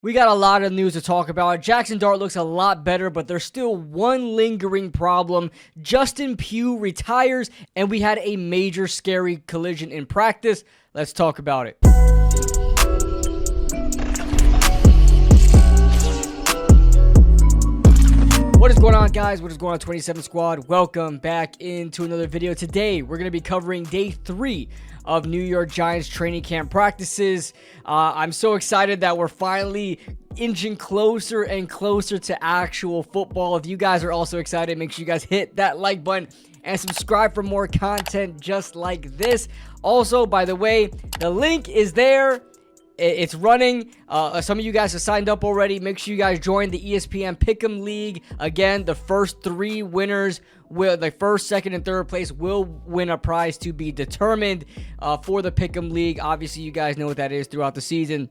We got a lot of news to talk about. Jaxson Dart looks a lot better, but there's still one lingering problem. Justin Pugh retires, and we had a major scary collision in practice. Let's talk about it. What is going on, guys? What is going on, 27 Squad? Welcome back into another video. Today, we're going to be covering day 3 of New York Giants training camp practices. I'm so excited that we're finally inching closer and closer to actual football. If you guys are also excited, make sure you guys hit that like button and subscribe for more content just like this. Also, by the way, the link is there. It's running. Some of you guys have signed up already. Make sure you guys join the ESPN Pick'em League. Again, the first 3 winners, the first, second, and third place will win a prize to be determined for the Pick'em League. Obviously, you guys know what that is throughout the season.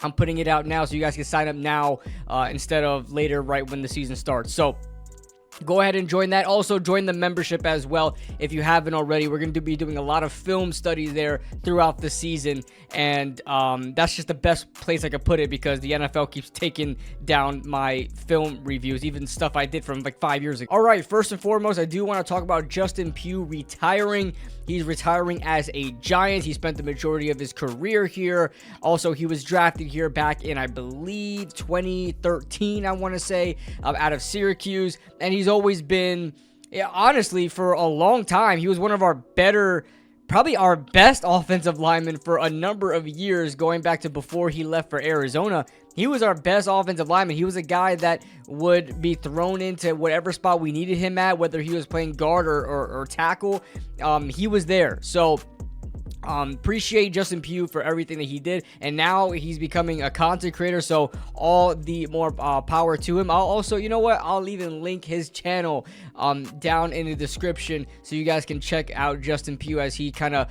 I'm putting it out now so you guys can sign up now instead of later, right when the season starts. So go ahead and join that. Also, join the membership as well if you haven't already. We're going to be doing a lot of film studies there throughout the season, and that's just the best place I could put it because the NFL keeps taking down my film reviews, even stuff I did from like 5 years ago. All right, first and foremost, I do want to talk about Justin Pugh retiring. He's retiring as a Giant. He spent the majority of his career here. Also, he was drafted here back in, I believe, 2013, I want to say, out of Syracuse. And he's always been, honestly, for a long time, he was one of our better, probably our best offensive lineman for a number of years, going back to before he left for Arizona. He was our best offensive lineman. He was a guy that would be thrown into whatever spot we needed him at, whether he was playing guard or tackle. He was there. So appreciate Justin Pugh for everything that he did, and now he's becoming a content creator, so all the more power to him. I'll also, you know what, I'll even link his channel down in the description so you guys can check out Justin Pugh as he kind of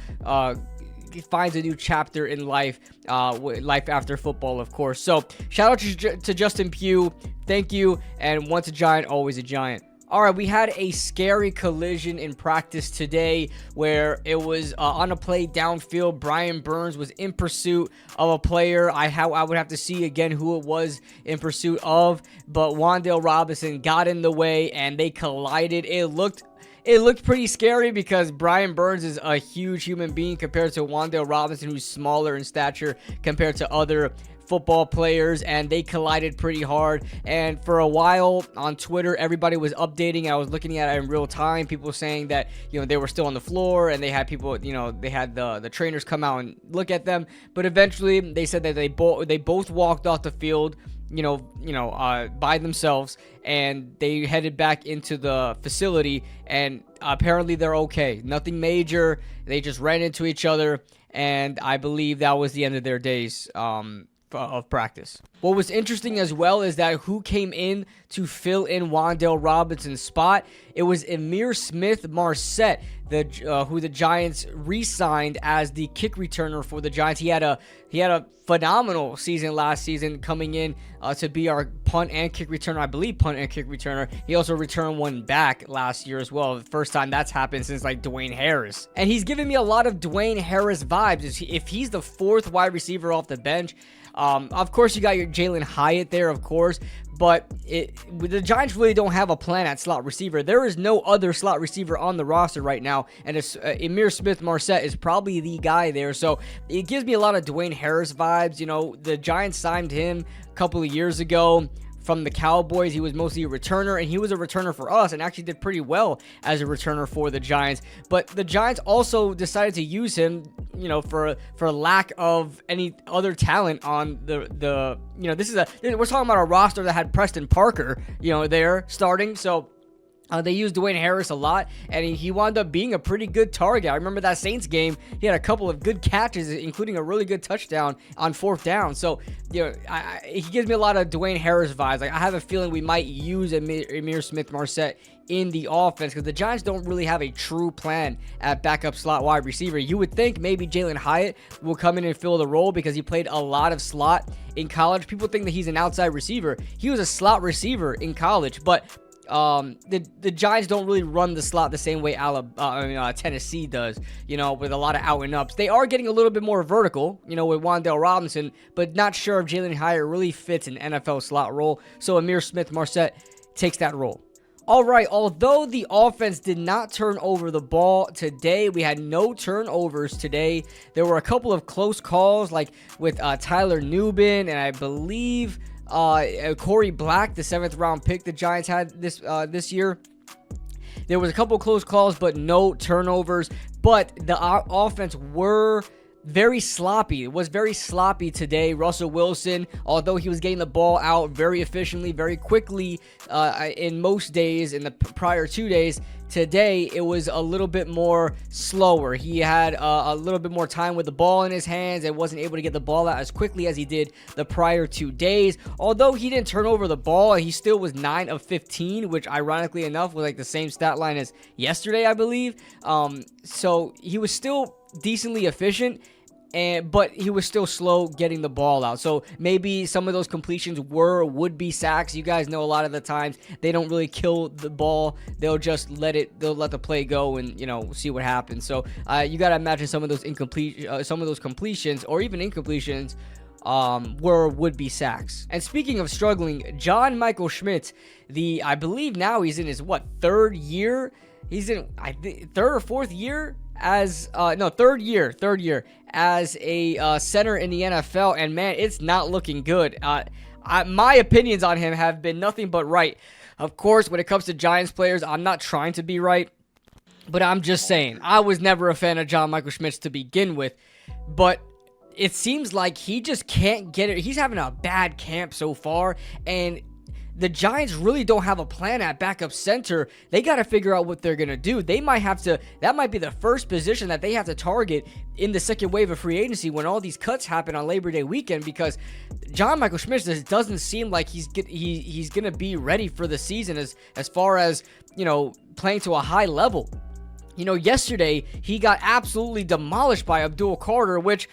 finds a new chapter in life, life after football, of course. So shout out to Justin Pugh. Thank you, and once a Giant, always a Giant. All right, we had a scary collision in practice today where it was on a play downfield. Brian Burns was in pursuit of a player. I would have to see again who it was in pursuit of, but Wandale Robinson got in the way and they collided. It looked pretty scary because Brian Burns is a huge human being compared to Wandale Robinson, who's smaller in stature compared to other football players, and they collided pretty hard. And for a while on Twitter, everybody was updating. I was looking at it in real time, people saying that, you know, they were still on the floor, and they had people, you know, they had the trainers come out and look at them. But eventually they said that they both walked off the field, by themselves, and they headed back into the facility, and apparently they're okay. Nothing major. They just ran into each other, and I believe that was the end of their days of practice. What was interesting as well is that who came in to fill in Wandale Robinson's spot. It was Ihmir Smith-Marsette, who the Giants re-signed as the kick returner for the Giants. He had a phenomenal season last season, coming in to be our punt and kick returner. I believe punt and kick returner. He also returned one back last year as well. The first time that's happened since like Dwayne Harris. And he's giving me a lot of Dwayne Harris vibes. If he's the 4th wide receiver off the bench, of course you got your Jalen Hyatt there, of course, but the Giants really don't have a plan at slot receiver. There is no other slot receiver on the roster right now, and Ihmir Smith-Marsette is probably the guy there. So it gives me a lot of Dwayne Harris vibes. You know, the Giants signed him a couple of years ago from the Cowboys. He was mostly a returner, and he was a returner for us and actually did pretty well as a returner for the Giants. But the Giants also decided to use him, you know, for lack of any other talent on the we're talking about a roster that had Preston Parker, there starting. So they used Dwayne Harris a lot, and he wound up being a pretty good target. I remember that Saints game, he had a couple of good catches, including a really good touchdown on 4th down. So, he gives me a lot of Dwayne Harris vibes. Like, I have a feeling we might use Ihmir Smith-Marsette in the offense because the Giants don't really have a true plan at backup slot wide receiver. You would think maybe Jalen Hyatt will come in and fill the role because he played a lot of slot in college. People think that he's an outside receiver. He was a slot receiver in college, but the Giants don't really run the slot the same way Tennessee does, with a lot of out and ups. They are getting a little bit more vertical, with Wandale Robinson, but not sure if Jalen Hyatt really fits an NFL slot role. So Amir Smith-Marset takes that role. All right, although the offense did not turn over the ball today, we had no turnovers today. There were a couple of close calls, like with Tyler Nubin and I believe Corey Black, the 7th round pick the Giants had this year. There was a couple of close calls, but no turnovers. But the offense were very sloppy. It was very sloppy today. Russell Wilson, although he was getting the ball out very efficiently, very quickly in most days, in the prior 2 days, today it was a little bit more slower. He had a little bit more time with the ball in his hands and wasn't able to get the ball out as quickly as he did the prior 2 days. Although he didn't turn over the ball, he still was 9 of 15, which ironically enough was like the same stat line as yesterday, I believe. So he was still decently efficient, but he was still slow getting the ball out. So maybe some of those completions would be sacks. You guys know a lot of the times they don't really kill the ball. They'll just let the play go and see what happens. So you got to imagine some of those completions or even incompletions would be sacks. And speaking of struggling, John Michael Schmitz, I believe now he's in his third year. He's in third or fourth year third year as a center in the NFL, and man, it's not looking good. My opinions on him have been nothing but right. Of course, when it comes to Giants players, I'm not trying to be right, but I'm just saying, I was never a fan of John Michael Schmitz to begin with, but it seems like he just can't get it. He's having a bad camp so far, and the Giants really don't have a plan at backup center. They got to figure out what they're going to do. That might be the first position that they have to target in the second wave of free agency when all these cuts happen on Labor Day weekend, because John Michael Schmitz just doesn't seem like he's going to be ready for the season as far as, playing to a high level. Yesterday he got absolutely demolished by Abdul Carter, which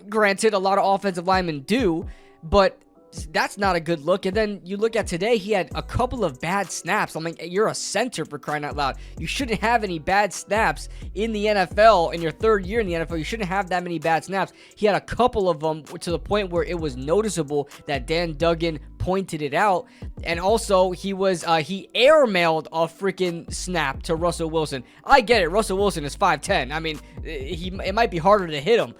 granted a lot of offensive linemen do, but that's not a good look. And then you look at today, he had a couple of bad snaps. I mean, you're a center, for crying out loud. You shouldn't have any bad snaps in the NFL. In your third year in the NFL, you shouldn't have that many bad snaps. He had a couple of them to the point where it was noticeable that Dan Duggan pointed it out. And also he airmailed a freaking snap to Russell Wilson. I get it, Russell Wilson is 5'10". I mean, it might be harder to hit him.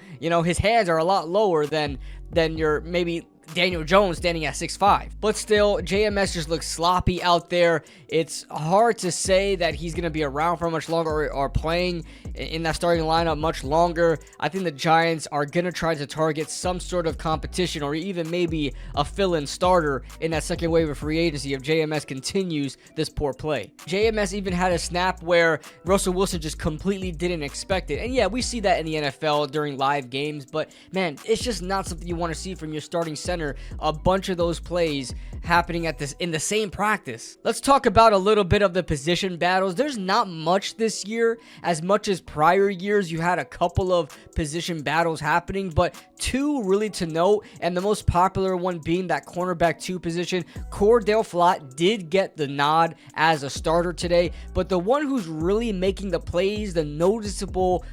His hands are a lot lower than your maybe Daniel Jones standing at 6'5". But still, JMS just looks sloppy out there. It's hard to say that he's going to be around for much longer or playing in that starting lineup much longer. I think the Giants are going to try to target some sort of competition or even maybe a fill-in starter in that second wave of free agency if JMS continues this poor play. JMS even had a snap where Russell Wilson just completely didn't expect it. And yeah, we see that in the NFL during live games, but man, it's just not something you want to see from your starting center. A bunch of those plays happening in the same practice. Let's talk about a little bit of the position battles. There's not much this year. As much as prior years, you had a couple of position battles happening, but two really to note, and the most popular one being that cornerback 2 position. Cordell Flott did get the nod as a starter today, but the one who's really making the plays, the noticeable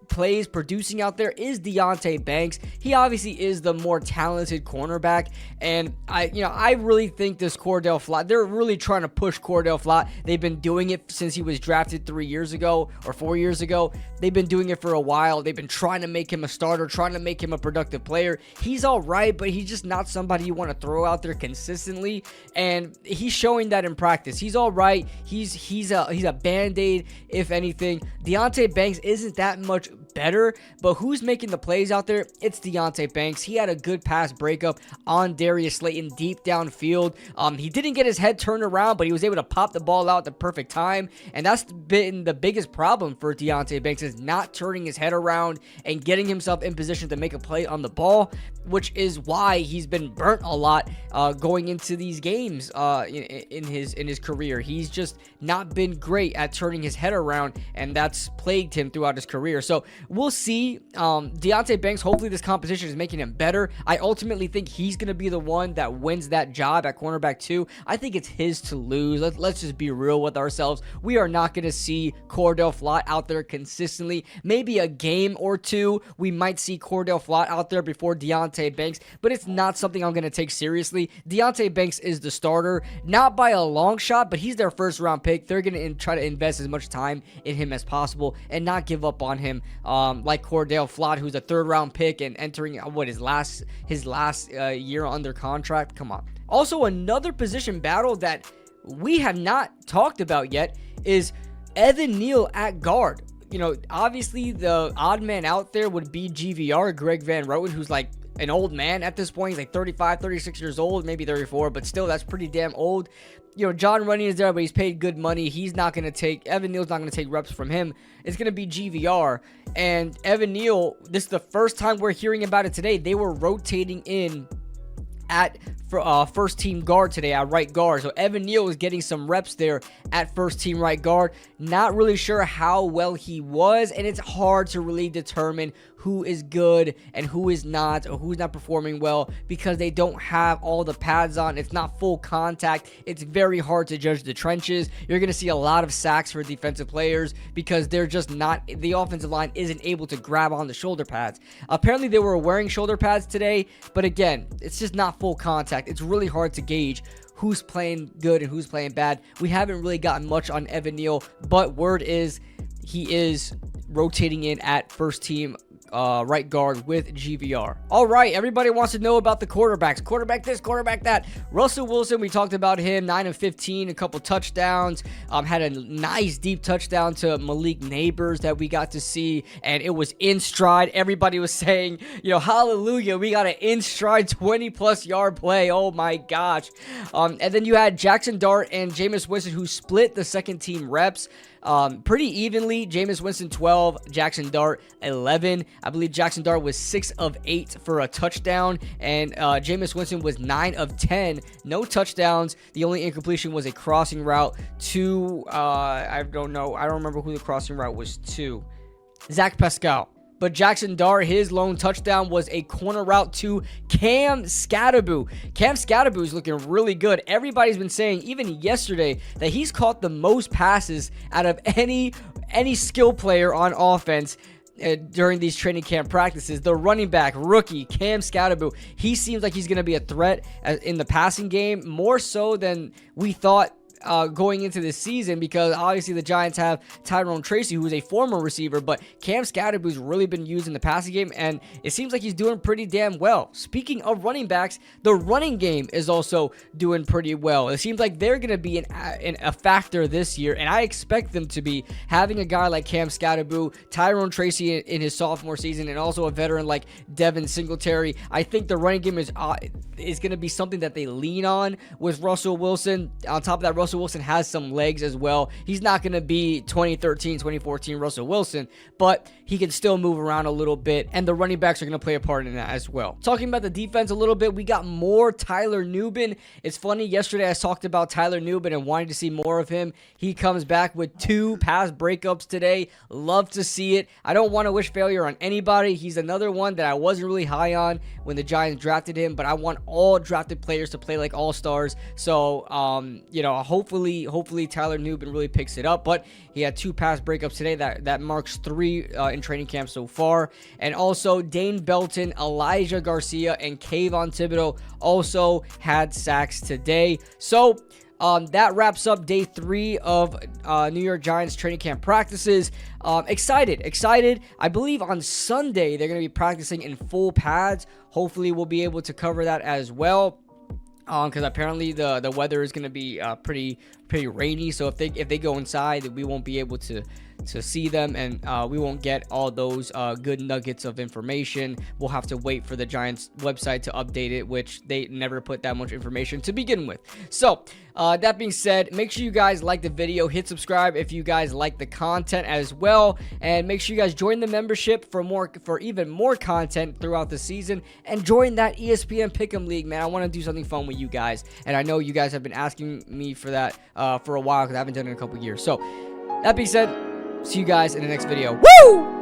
plays producing out there, is Deonte Banks. He obviously is the more talented cornerback, and I really think this Cordell Flott, they're really trying to push Cordell Flott. They've been doing it since he was drafted 3 years ago or 4 years ago. They've been doing it for a while. They've been trying to make him a starter, trying to make him a productive player. He's all right, but he's just not somebody you want to throw out there consistently, and he's showing that in practice. He's all right. He's a band-aid, if anything. Deonte Banks isn't that much better, but who's making the plays out there? It's Deonte Banks. He had a good pass breakup on Darius Slayton deep downfield. He didn't get his head turned around, but he was able to pop the ball out at the perfect time, and that's been the biggest problem for Deonte Banks, is not turning his head around and getting himself in position to make a play on the ball, which is why he's been burnt a lot going into these games in his career. He's just not been great at turning his head around, and that's plagued him throughout his career. So we'll see. Deonte Banks, hopefully this competition is making him better. I ultimately think he's going to be the one that wins that job at cornerback 2. I think it's his to lose. Let's just be real with ourselves. We are not going to see Cordell Flott out there consistently. Maybe a game or two, we might see Cordell Flott out there before Deonte Banks, but it's not something I'm going to take seriously. Deonte Banks is the starter, not by a long shot, but he's their first round pick. They're going to try to invest as much time in him as possible and not give up on him like Cordell Flott, who's a third-round pick and entering his last year under contract. Come on. Also, another position battle that we have not talked about yet is Evan Neal at guard. You know, obviously the odd man out there would be GVR, Greg Van Roten, who's like an old man at this point. He's like 35, 36 years old, maybe 34, but still, that's pretty damn old. You know, John Runyan is there, but he's paid good money. He's not going to take, Evan Neal's not going to take reps from him. It's going to be GVR. And Evan Neal, this is the first time we're hearing about it today. They were rotating in at first team guard today at right guard. So Evan Neal is getting some reps there at first team right guard. Not really sure how well he was, and it's hard to really determine who is good and who is not, or who's not performing well, because they don't have all the pads on. It's not full contact. It's very hard to judge the trenches. You're going to see a lot of sacks for defensive players because they're just not, the offensive line isn't able to grab on the shoulder pads. Apparently they were wearing shoulder pads today, but again, it's just not full contact. It's really hard to gauge who's playing good and who's playing bad. We haven't really gotten much on Evan Neal, but word is he is rotating in at first team right guard with GVR. All right, everybody wants to know about the quarterbacks. Quarterback this, quarterback that. Russell Wilson, we talked about him, 9 of 15, a couple touchdowns. Had a nice deep touchdown to Malik Neighbors that we got to see, and it was in stride. Everybody was saying, you know, hallelujah, we got an in stride 20-plus yard play. Oh my gosh. And then you had Jaxson Dart and Jameis Winston, who split the second team reps pretty evenly. Jameis Winston 12, Jaxson Dart 11. I believe Jaxson Dart was 6 of 8 for a touchdown, and Jameis Winston was 9 of 10, no touchdowns. The only incompletion was a crossing route to I don't remember who the crossing route was to. Zach Pascal. But Jaxson Dart, his lone touchdown was a corner route to Cam Skattebo. Cam Skattebo is looking really good. Everybody's been saying, even yesterday, that he's caught the most passes out of any skill player on offense during these training camp practices. The running back, rookie, Cam Skattebo, he seems like he's going to be a threat in the passing game, more so than we thought going into this season, because obviously the Giants have Tyrone Tracy, who is a former receiver, but Cam Skattebo's really been used in the passing game, and it seems like he's doing pretty damn well. Speaking of running backs, the running game is also doing pretty well. It seems like they're going to be a factor this year, and I expect them to be, having a guy like Cam Skattebo, Tyrone Tracy in his sophomore season, and also a veteran like Devin Singletary. I think the running game is going to be something that they lean on with Russell Wilson. On top of that, Russell Wilson has some legs as well. He's not going to be 2013, 2014 Russell Wilson, but he can still move around a little bit, and the running backs are going to play a part in that as well. Talking about the defense a little bit, we got more Tyler Nubin. It's funny, yesterday I talked about Tyler Nubin and wanting to see more of him. He comes back with 2 pass breakups today. Love to see it. I don't want to wish failure on anybody. He's another one that I wasn't really high on when the Giants drafted him, but I want all drafted players to play like all-stars. So, you know, hopefully Tyler Nubin really picks it up, but he had 2 pass breakups today. That marks 3 in training camp so far. And also Dane Belton, Elijah Garcia, and Kayvon Thibodeau also had sacks today. So that wraps up day 3 of New York Giants training camp practices. Excited. I believe on Sunday they're going to be practicing in full pads. Hopefully we'll be able to cover that as well. Because apparently the weather is going to be pretty rainy, so if they go inside, we won't be able to see them, and we won't get all those good nuggets of information. We'll have to wait for the Giants website to update it, which they never put that much information to begin with. So that being said, make sure you guys like the video, hit subscribe if you guys like the content as well, and make sure you guys join the membership for even more content throughout the season, and join that ESPN Pick'em League, man. I want to do something fun with you guys, and I know you guys have been asking me for that for a while, because I haven't done it in a couple years. So that being said, see you guys in the next video. Woo!